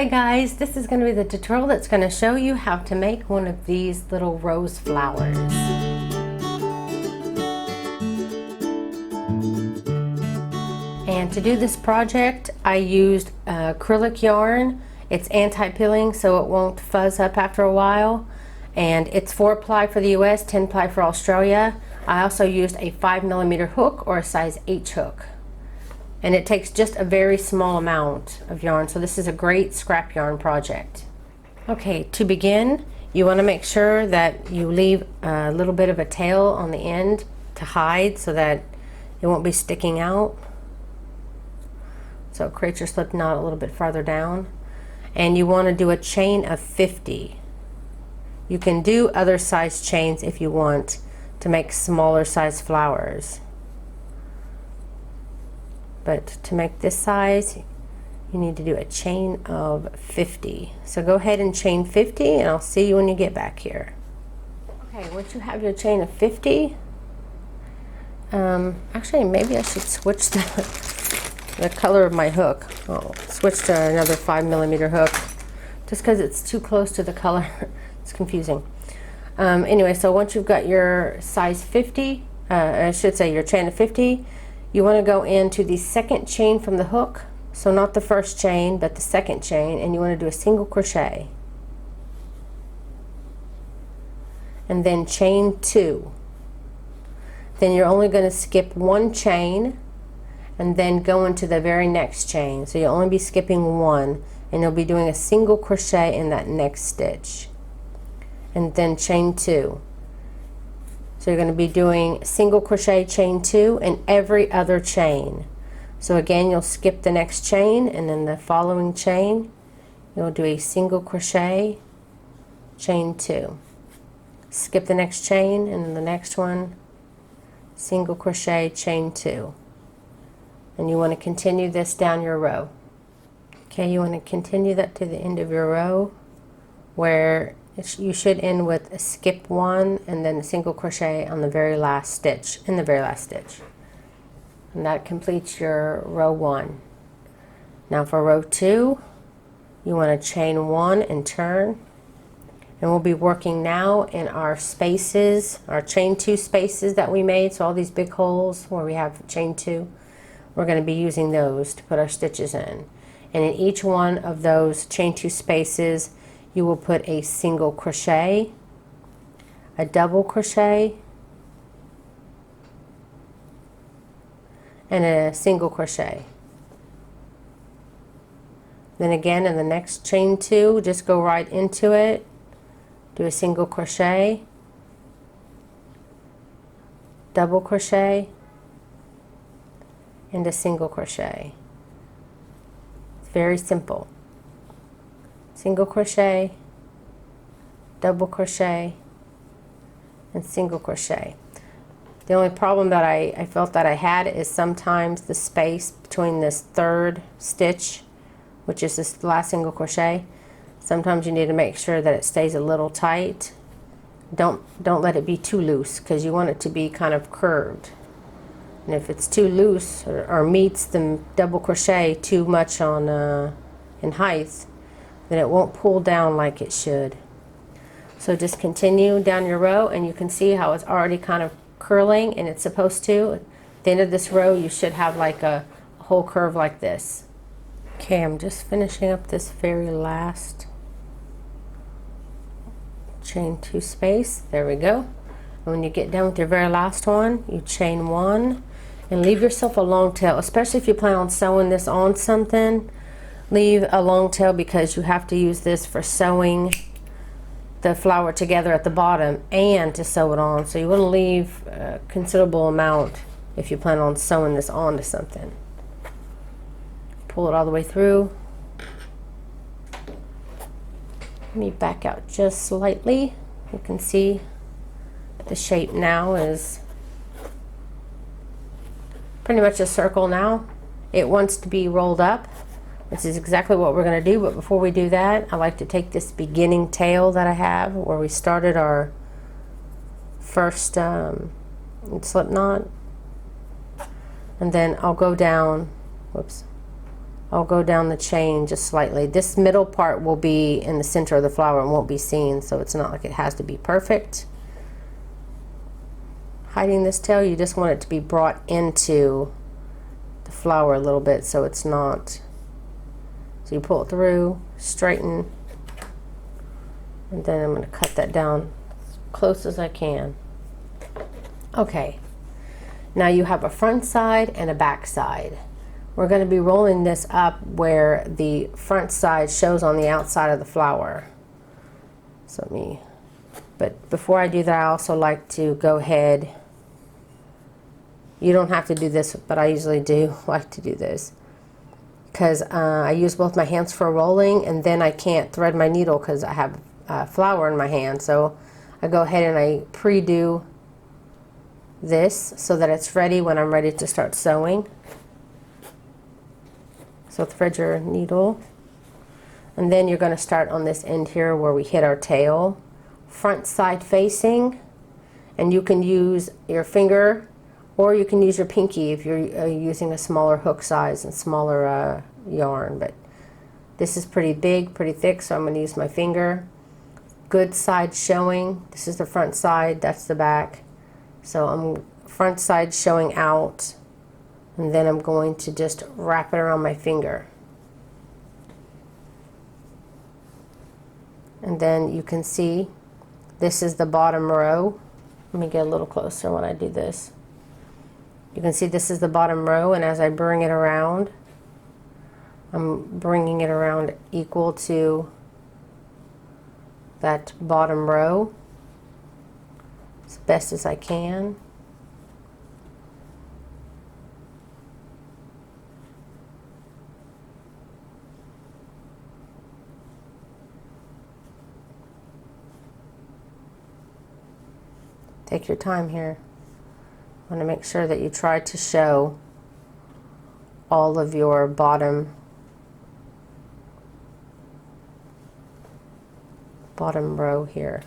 Hi guys, this is going to be the tutorial that's going to show you how to make one of these little rose flowers. And to do this project I used acrylic yarn. It's anti-pilling so it won't fuzz up after a while, and it's 4-ply for the US, 10-ply for Australia. I also used a 5mm hook or a size H hook. And it takes just a very small amount of yarn, so this is a great scrap yarn project. Okay, to begin, you want to make sure that you leave a little bit of a tail on the end to hide so that it won't be sticking out. So create your slip knot a little bit farther down. And you want to do a chain of 50. You can do other size chains if you want to make smaller size flowers. But to make this size, you need to do a chain of 50. So go ahead and chain 50 and I'll see you when you get back here. Okay, once you have your chain of 50, actually maybe I should switch the color of my hook. I'll switch to another 5mm hook just because it's too close to the color. It's confusing. Anyway, so once you've got your size 50, I should say your chain of 50, you want to go into the second chain from the hook, so not the first chain but the second chain, and you want to do a single crochet and then chain 2. Then you're only going to skip one chain and then go into the very next chain, so you'll only be skipping one and you'll be doing a single crochet in that next stitch and then chain 2. So you're going to be doing single crochet, chain 2 in every other chain. So again, you'll skip the next chain, and then the following chain you'll do a single crochet, chain 2. Skip the next chain, and then the next one, single crochet, chain 2. And you want to continue this down your row. Okay, you want to continue that to the end of your row, where you should end with a skip 1 and then a single crochet on the very last stitch, in the very last stitch. And that completes your row 1. Now for row 2, you want to chain 1 and turn. And we'll be working now in our spaces, our chain 2 spaces that we made. So all these big holes where we have chain 2, we're going to be using those to put our stitches in. And in each one of those chain 2 spaces, you will put a single crochet, a double crochet, and a single crochet. Then again in the next chain 2, just go right into it, do a single crochet, double crochet, and a single crochet. It's very simple. Single crochet, double crochet, and single crochet. The only problem that I felt that I had is sometimes the space between this third stitch, which is this last single crochet, sometimes you need to make sure that it stays a little tight. Don't let it be too loose, because you want it to be kind of curved. And if it's too loose or meets the double crochet too much on in height, then it won't pull down like it should. So just continue down your row, and you can see how it's already kind of curling, and it's supposed to. At the end of this row you should have like a whole curve like this. Okay, I'm just finishing up this very last chain 2 space. There we go. And when you get done with your very last one, you chain 1 and leave yourself a long tail, especially if you plan on sewing this on something. Leave a long tail because you have to use this for sewing the flower together at the bottom and to sew it on. So you want to leave a considerable amount if you plan on sewing this onto something. Pull it all the way through. Let me back out just slightly. You can see the shape now is pretty much a circle now. It wants to be rolled up. This is exactly what we're going to do, but before we do that, I like to take this beginning tail that I have where we started our first slip knot, and then I'll go down, I'll go down the chain just slightly. This middle part will be in the center of the flower and won't be seen, so it's not like it has to be perfect. Hiding this tail, you just want it to be brought into the flower a little bit so it's not. So you pull it through, straighten, and then I'm going to cut that down as close as I can. Okay, now you have a front side and a back side. We're going to be rolling this up where the front side shows on the outside of the flower. So but before I do that, I also like to go ahead. You don't have to do this, but I usually do like to do this because I use both my hands for rolling, and then I can't thread my needle because I have flour in my hand. So I go ahead and I pre-do this so that it's ready when I'm ready to start sewing. So thread your needle, and then you're going to start on this end here where we hit our tail, front side facing, and you can use your finger or you can use your pinky if you're using a smaller hook size and smaller yarn, but this is pretty big, pretty thick, so I'm going to use my finger. Good side showing. This is the front side, that's the back. So I'm front side showing out, and then I'm going to just wrap it around my finger. And then you can see this is the bottom row. Let me get a little closer when I do this. You can see this is the bottom row, and as I bring it around, I'm bringing it around equal to that bottom row as best as I can. Take your time here. I want to make sure that you try to show all of your bottom row here.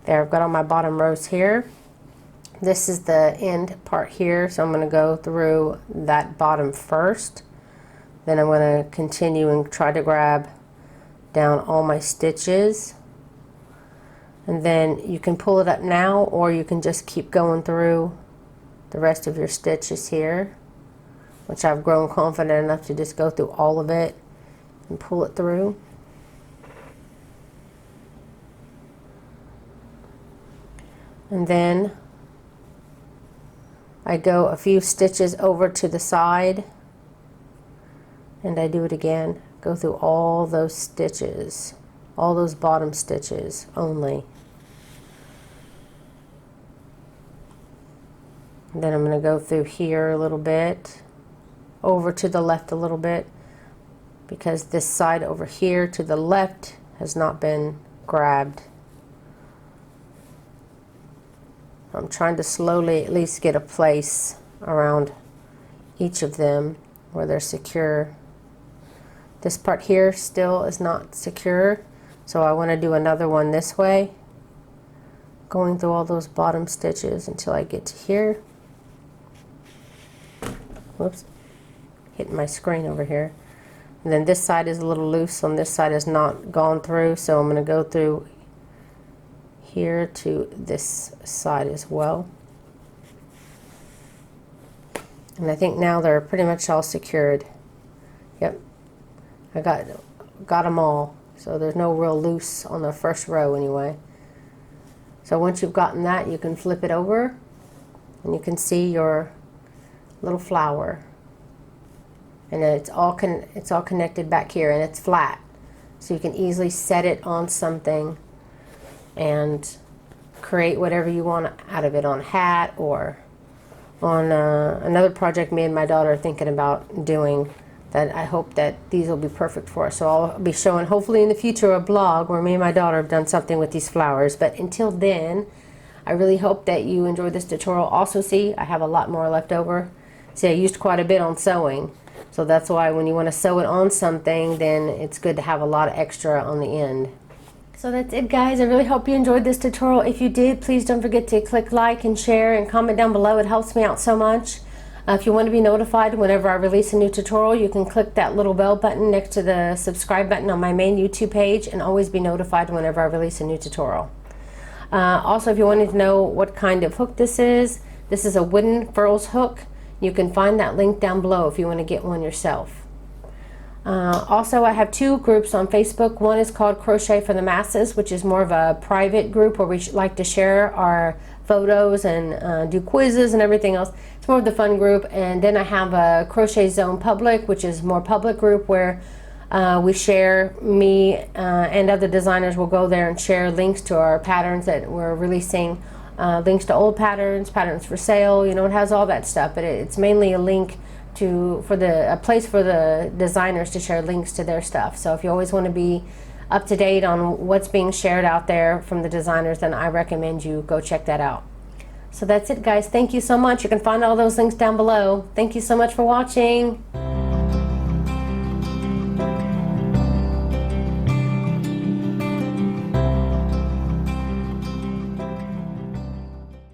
There, I've got all my bottom rows here. This is the end part here, so I'm going to go through that bottom first. Then I'm going to continue and try to grab down all my stitches. And then you can pull it up now, or you can just keep going through the rest of your stitches here, which I've grown confident enough to just go through all of it and pull it through. And then I go a few stitches over to the side, and I do it again. Go through all those stitches, all those bottom stitches only. And then I'm going to go through here a little bit, over to the left a little bit, because this side over here to the left has not been grabbed. I'm trying to slowly at least get a place around each of them where they're secure. This part here still is not secure, so I want to do another one this way, going through all those bottom stitches until I get to here. Whoops, hitting my screen over here. And then this side is a little loose, on this side has not gone through, so I'm going to go through here to this side as well. And I think now they're pretty much all secured. Yep, I got them all, so there's no real loose on the first row anyway. So once you've gotten that, you can flip it over and you can see your little flower, and it's all connected back here, and it's flat, so you can easily set it on something and create whatever you want out of it, on a hat or on another project me and my daughter are thinking about doing, that I hope that these will be perfect for us. So I'll be showing hopefully in the future a blog where me and my daughter have done something with these flowers. But until then, I really hope that you enjoyed this tutorial. Also, see, I have a lot more left over. See, I used quite a bit on sewing, so that's why when you want to sew it on something, then it's good to have a lot of extra on the end. So that's it, guys. I really hope you enjoyed this tutorial. If you did, please don't forget to click like and share and comment down below. It helps me out so much. If you want to be notified whenever I release a new tutorial, you can click that little bell button next to the subscribe button on my main YouTube page and always be notified whenever I release a new tutorial. Also, if you wanted to know what kind of hook this is a wooden furls hook. You can find that link down below if you want to get one yourself. Also, I have two groups on Facebook. One is called Crochet for the Masses, which is more of a private group where we like to share our photos and do quizzes and everything else. It's more of the fun group. And then I have a Crochet Zone Public, which is more public group where we share, me and other designers will go there and share links to our patterns that we're releasing, links to old patterns, patterns for sale. You know, it has all that stuff, but it's mainly a link a place for the designers to share links to their stuff. So if you always want to be up to date on what's being shared out there from the designers, then I recommend you go check that out. So that's it, guys. Thank you so much. You can find all those links down below. Thank you so much for watching.